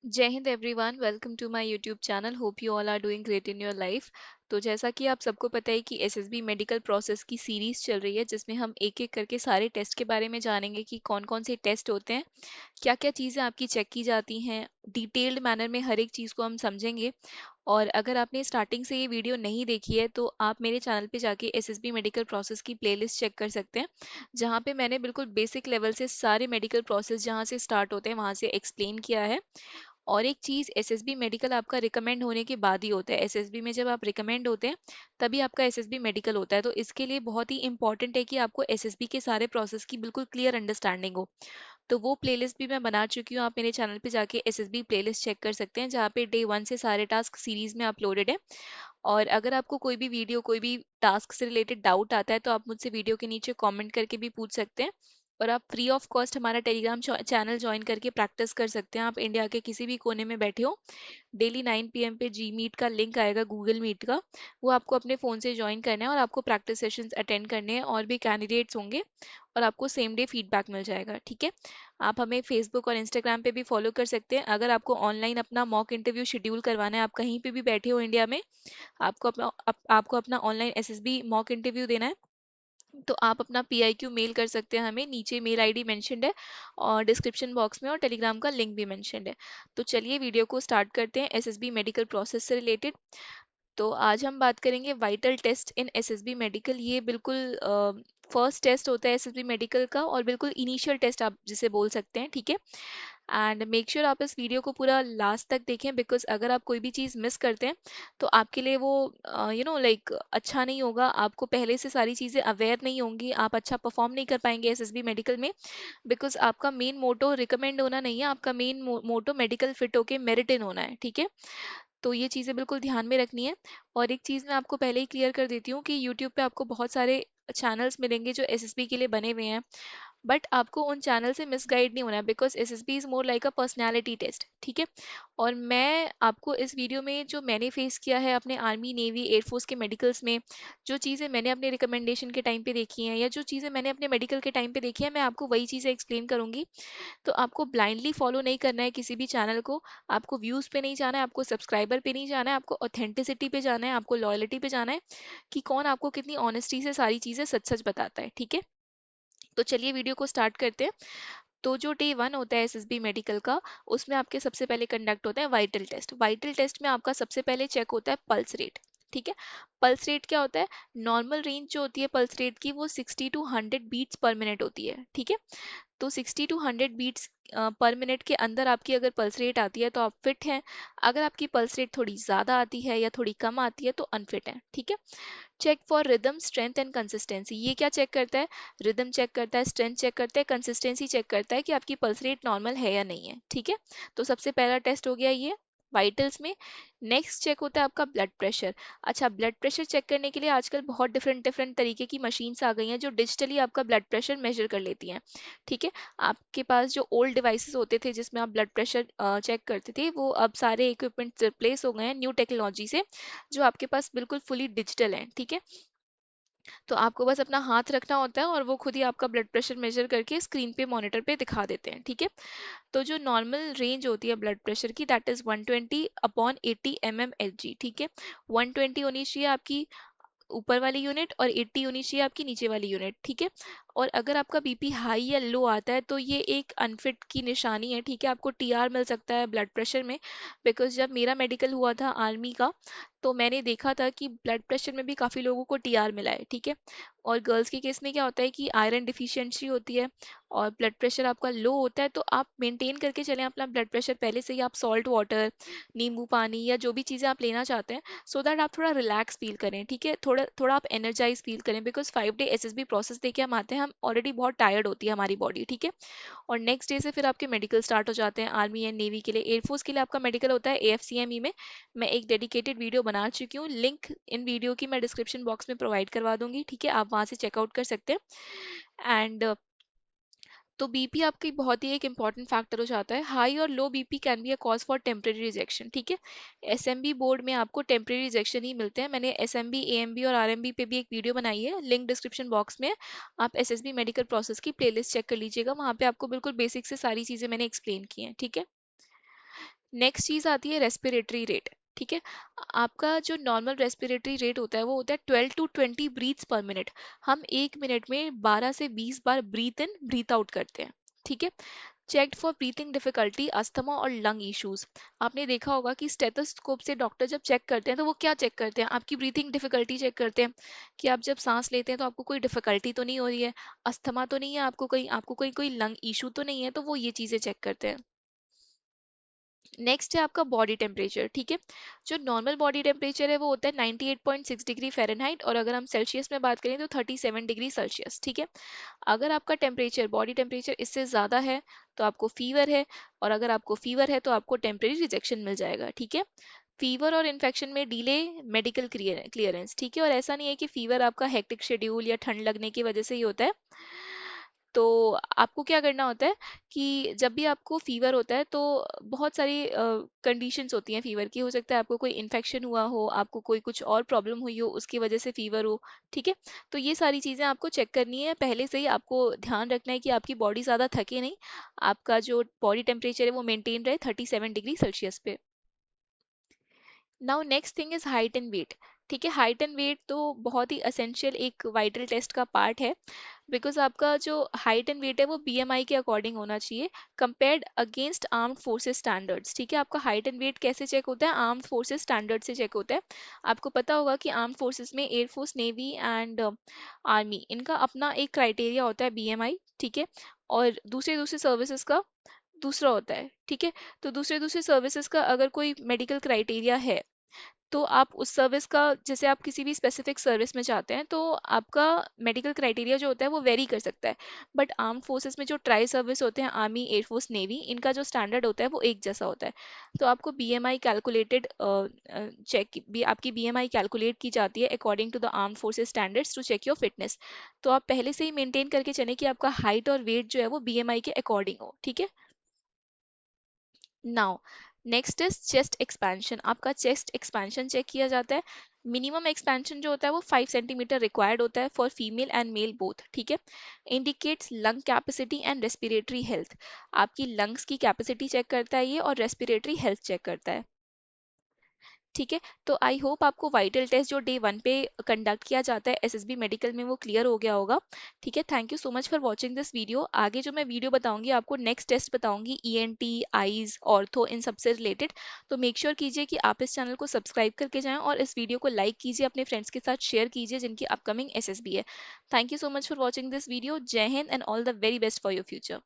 जय हिंद everyone, welcome to my YouTube channel. Hope you all are doing great in your life. तो जैसा कि आप सबको पता है कि एसएसबी मेडिकल प्रोसेस की सीरीज चल रही है, जिसमें हम एक एक करके सारे टेस्ट के बारे में जानेंगे कि कौन कौन से टेस्ट होते हैं, क्या क्या चीज़ें आपकी चेक की जाती हैं। डिटेल्ड मैनर में हर एक चीज़ को हम समझेंगे। और अगर आपने स्टार्टिंग से ये वीडियो नहीं देखी है तो आप मेरे चैनल पे जाके एसएसबी मेडिकल प्रोसेस की प्लेलिस्ट चेक कर सकते हैं, जहाँ पे मैंने बिल्कुल बेसिक लेवल से सारे मेडिकल प्रोसेस जहाँ से स्टार्ट होते हैं वहाँ से एक्सप्लेन किया है। और एक चीज़, एसएसबी मेडिकल आपका रिकमेंड होने के बाद ही होता है। एसएसबी में जब आप रिकमेंड होते हैं तभी आपका एसएसबी मेडिकल होता है। तो इसके लिए बहुत ही इंपॉर्टेंट है कि आपको एसएसबी के सारे प्रोसेस की बिल्कुल क्लियर अंडरस्टैंडिंग हो। तो वो प्लेलिस्ट भी मैं बना चुकी हूँ, आप मेरे चैनल पे जाके एसएसबी प्लेलिस्ट चेक कर सकते हैं, जहाँ पे डे 1 से सारे टास्क सीरीज में अपलोडेड है। और अगर आपको कोई भी वीडियो, कोई भी टास्क से रिलेटेड डाउट आता है तो आप मुझसे वीडियो के नीचे कमेंट करके भी पूछ सकते हैं। और आप फ्री ऑफ कॉस्ट हमारा टेलीग्राम चैनल ज्वाइन करके प्रैक्टिस कर सकते हैं। आप इंडिया के किसी भी कोने में बैठे हो, डेली 9 PM पे जी मीट का लिंक आएगा, गूगल मीट का। वो आपको अपने फ़ोन से ज्वाइन करना है और आपको प्रैक्टिस सेशंस अटेंड करने हैं, और भी कैंडिडेट्स होंगे और आपको सेम डे फीडबैक मिल जाएगा। ठीक है। आप हमें फेसबुक और इंस्टाग्राम पे भी फॉलो कर सकते हैं। अगर आपको ऑनलाइन अपना मॉक इंटरव्यू शेड्यूल करवाना है, आप कहीं पे भी बैठे हो इंडिया में, आपको अपना ऑनलाइन एसएसबी मॉक इंटरव्यू देना है, तो आप अपना पीआईक्यू मेल कर सकते हैं हमें। नीचे मेल आईडी मेंशन्ड है और डिस्क्रिप्शन बॉक्स में, और टेलीग्राम का लिंक भी मेंशन्ड है। तो चलिए वीडियो को स्टार्ट करते हैं एसएसबी मेडिकल प्रोसेस से रिलेटेड। तो आज हम बात करेंगे वाइटल टेस्ट इन एसएसबी मेडिकल। ये बिल्कुल फर्स्ट टेस्ट होता है एसएसबी मेडिकल का, और बिल्कुल इनिशियल टेस्ट आप जिसे बोल सकते हैं। ठीक है। एंड मेक श्योर आप इस वीडियो को पूरा लास्ट तक देखें, बिकॉज अगर आप कोई भी चीज़ मिस करते हैं तो आपके लिए वो लाइक अच्छा नहीं होगा। आपको पहले से सारी चीज़ें अवेयर नहीं होंगी, आप अच्छा परफॉर्म नहीं कर पाएंगे एसएसबी मेडिकल में। बिकॉज आपका मेन मोटो रिकमेंड होना नहीं है, आपका मेन मोटो मेडिकल फिट होके मेरिट इन होना है। ठीक है। तो ये चीज़ें बिल्कुल ध्यान में रखनी है। और एक चीज़ मैं आपको पहले ही क्लियर कर देती हूँ कि यूट्यूब पे आपको बहुत सारे चैनल्स मिलेंगे जो एसएसबी के लिए बने हुए हैं, बट आपको उन चैनल से मिसगाइड नहीं होना है, because SSB is more like a personality test. ठीक है। और मैं आपको इस वीडियो में जो मैंने फेस किया है अपने आर्मी, नेवी, एयरफोर्स के मेडिकल्स में, जो चीज़ें मैंने अपने रिकमेंडेशन के टाइम पे देखी हैं, या जो चीज़ें मैंने अपने मेडिकल के टाइम पे देखी है, मैं आपको वही चीज़ें एक्सप्लेन करूंगी। तो आपको ब्लाइंडली फॉलो नहीं करना है किसी भी चैनल को। आपको व्यूज़ पे नहीं जाना है, आपको सब्सक्राइबर पे नहीं जाना है, आपको ऑथेंटिसिटी पे जाना है, आपको लॉयल्टी पे जाना है, कि कौन आपको कितनी ऑनेस्टी से सारी चीज़ें सच सच बताता है। ठीक है। तो चलिए वीडियो को स्टार्ट करते हैं। तो जो डे 1 होता है एसएसबी मेडिकल का, उसमें आपके सबसे पहले कंडक्ट होता है वाइटल टेस्ट। वाइटल टेस्ट में आपका सबसे पहले चेक होता है पल्स रेट। ठीक है। पल्स रेट क्या होता है? नॉर्मल रेंज जो होती है पल्स रेट की, वो 60 to 100 बीट्स पर मिनट होती है। ठीक है। तो 60 to 100 बीट्स पर मिनट के अंदर आपकी अगर पल्स रेट आती है तो आप फिट हैं। अगर आपकी पल्स रेट थोड़ी ज़्यादा आती है या थोड़ी कम आती है तो अनफिट है। ठीक है। Check for rhythm, strength and consistency. ये क्या चेक करता है? रिदम चेक करता है, स्ट्रेंथ चेक करता है, कंसिस्टेंसी चेक करता है कि आपकी पल्स रेट नॉर्मल है या नहीं है। ठीक है। तो सबसे पहला टेस्ट हो गया ये वाइटल्स में। नेक्स्ट चेक होता है आपका ब्लड प्रेशर। अच्छा, ब्लड प्रेशर चेक करने के लिए आजकल बहुत डिफरेंट डिफरेंट तरीके की मशीन्स आ गई हैं जो डिजिटली आपका ब्लड प्रेशर मेजर कर लेती हैं। ठीक है। आपके पास जो ओल्ड डिवाइसेस होते थे जिसमें आप ब्लड प्रेशर चेक करते थे, वो अब सारे इक्विपमेंट रिप्लेस हो गए हैं न्यू टेक्नोलॉजी से, जो आपके पास बिल्कुल फुली डिजिटल है। ठीक है। तो आपको बस अपना हाथ रखना होता है और वो खुद ही आपका ब्लड प्रेशर मेजर करके स्क्रीन पे, मॉनिटर पे दिखा देते हैं। ठीक है। तो जो नॉर्मल रेंज होती है ब्लड प्रेशर की, दैट इज 120/80 mm Hg। ठीक है। 120 होनी चाहिए आपकी ऊपर वाली यूनिट, और 80 होनी चाहिए आपकी नीचे वाली यूनिट। ठीक है। और अगर आपका बीपी हाई या लो आता है तो ये एक अनफिट की निशानी है। ठीक है। आपको टीआर मिल सकता है ब्लड प्रेशर में, बिकॉज जब मेरा मेडिकल हुआ था आर्मी का, तो मैंने देखा था कि ब्लड प्रेशर में भी काफ़ी लोगों को टीआर मिला है। ठीक है। और गर्ल्स के केस में क्या होता है कि आयरन डिफिशियंसी होती है और ब्लड प्रेशर आपका लो होता है, तो आप मेंटेन करके चलें अपना ब्लड प्रेशर। पहले से ही आप सॉल्ट वाटर, नींबू पानी, या जो भी चीज़ें आप लेना चाहते हैं, सो दैट आप थोड़ा रिलैक्स फील करें। ठीक है। थोड़ा थोड़ा आप एनर्जाइज फील करें, बिकॉज 5 डे एसएसबी प्रोसेस देके हम आते हैं, हम ऑलरेडी बहुत टायर्ड होती है हमारी बॉडी। ठीक है। और नेक्स्ट डे से फिर आपके मेडिकल स्टार्ट हो जाते हैं आर्मी एंड नेवी के लिए। एयरफोर्स के लिए आपका मेडिकल होता है एएफसीएमई में। मैं एक डेडिकेटेड वीडियो बना चुकी हूँ, लिंक इन वीडियो की मैं डिस्क्रिप्शन बॉक्स में प्रोवाइड करवा दूंगी। ठीक है। आप वहाँ से चेकआउट कर सकते हैं। एंड तो बीपी आपकी बहुत ही एक इंपॉर्टेंट फैक्टर हो जाता है। हाई और लो BP can be a cause for temporary rejection. ठीक है। एसएमबी बोर्ड में आपको टेम्परेरी रिजेक्शन ही मिलते हैं। मैंने एसएमबी, एएमबी और आरएमबी पे भी एक वीडियो बनाई है, लिंक डिस्क्रिप्शन बॉक्स में। आप एसएसबी मेडिकल प्रोसेस की प्लेलिस्ट चेक कर लीजिएगा, वहाँ पे आपको बिल्कुल बेसिक से सारी चीज़ें मैंने एक्सप्लेन की हैं। ठीक है। नेक्स्ट चीज आती है रेस्पिरेटरी रेट। ठीक है, आपका जो नॉर्मल रेस्पिरेटरी रेट होता है वो होता है 12 to 20 ब्रीथ्स पर मिनट। हम 1 मिनट में 12 से 20 बार ब्रीथ इन ब्रीथ आउट करते हैं। ठीक है। Checked for breathing difficulty, asthma और लंग इश्यूज। आपने देखा होगा कि स्टेथोस्कोप से डॉक्टर जब चेक करते हैं तो वो क्या चेक करते हैं, आपकी ब्रीथिंग डिफिकल्टी चेक करते हैं कि आप जब सांस लेते हैं तो आपको कोई डिफिकल्टी तो नहीं हो रही है, अस्थमा तो नहीं है आपको, कहीं आपको कोई कोई लंग इशू तो नहीं है, तो वो ये चीजें चेक करते हैं। नेक्स्ट है आपका बॉडी टेम्परेचर। ठीक है, जो नॉर्मल बॉडी टेम्परेचर है वो होता है 98.6 डिग्री फ़ारेनहाइट, और अगर हम सेल्सियस में बात करें तो 37 डिग्री सेल्सियस। ठीक है, अगर आपका टेम्परेचर बॉडी टेम्परेचर इससे ज़्यादा है तो आपको फीवर है, और अगर आपको फीवर है तो आपको टेम्परेरी रिजेक्शन मिल जाएगा। ठीक है, फीवर और इन्फेक्शन में डिले मेडिकल क्लियरेंस। ठीक है, और ऐसा नहीं है कि फीवर आपका हेक्टिक शेड्यूल या ठंड लगने की वजह से ही होता है। तो आपको क्या करना होता है कि जब भी आपको फीवर होता है तो बहुत सारी कंडीशंस होती हैं फीवर की। हो सकता है आपको कोई इन्फेक्शन हुआ हो, आपको कोई कुछ और प्रॉब्लम हुई हो उसकी वजह से फीवर हो। ठीक है, तो ये सारी चीज़ें आपको चेक करनी है पहले से ही। आपको ध्यान रखना है कि आपकी बॉडी ज़्यादा थके नहीं, आपका जो बॉडी टेम्परेचर है वो मेंटेन रहे 37 डिग्री सेल्सियस पे। Now next thing is height and weight. ठीक है, हाइट एंड वेट तो बहुत ही असेंशियल एक वाइटल टेस्ट का पार्ट है, बिकॉज आपका जो हाइट एंड वेट है वो बीएमआई के अकॉर्डिंग होना चाहिए, compared against armed forces standards. ठीक है, आपका हाइट एंड वेट कैसे चेक होता है, आर्म्ड फोर्सेस स्टैंडर्ड से चेक होता है। आपको पता होगा कि आर्म्ड फोर्सेस में एयरफोर्स, नेवी एंड आर्मी, इनका अपना एक क्राइटेरिया होता है बीएमआई। ठीक है, और दूसरे दूसरे सर्विसेज का दूसरा होता है। ठीक है, तो दूसरे दूसरे सर्विसेज का अगर कोई मेडिकल क्राइटेरिया है तो आप उस सर्विस का, जैसे आप किसी भी स्पेसिफिक सर्विस में जाते हैं तो आपका मेडिकल क्राइटेरिया जो होता है वो वेरी कर सकता है। बट आर्म फोर्सेस में जो ट्राई सर्विस होते हैं, आर्मी, एयरफोर्स, नेवी, इनका जो स्टैंडर्ड होता है वो एक जैसा होता है। तो आपको बीएमआई कैलकुलेटेड चेक भी, आपकी बीएमआई कैलकुलेट की जाती है according to the arm forces standards to check your fitness. तो आप पहले से ही मेंटेन करके चलें कि आपका हाइट और वेट जो है वो बीएमआई के अकॉर्डिंग हो। ठीक है। Now next is chest expansion. आपका चेस्ट एक्सपेंशन चेक किया जाता है। मिनिमम एक्सपेंशन जो होता है वो 5 सेंटीमीटर रिक्वायर्ड होता है for female and male both. ठीक है, indicates lung capacity and respiratory health. आपकी लंग्स की कैपेसिटी चेक करता है ये, और रेस्पिरेटरी हेल्थ चेक करता है। ठीक है, तो आई होप आपको वाइटल टेस्ट जो डे 1 पे कंडक्ट किया जाता है एसएसबी मेडिकल में वो क्लियर हो गया होगा। ठीक है, thank you so much for watching this video. आगे जो मैं वीडियो बताऊंगी आपको, नेक्स्ट टेस्ट बताऊंगी ईएनटी, आईज, ऑर्थो, इन सबसे रिलेटेड। तो मेक श्योर कीजिए कि आप इस चैनल को सब्सक्राइब करके जाएं और इस वीडियो को लाइक कीजिए, अपने फ्रेंड्स के साथ शेयर कीजिए जिनकी अपकमिंग एसएसबी है। Thank you so much for watching this video. जय हिंद and all the very best for your future.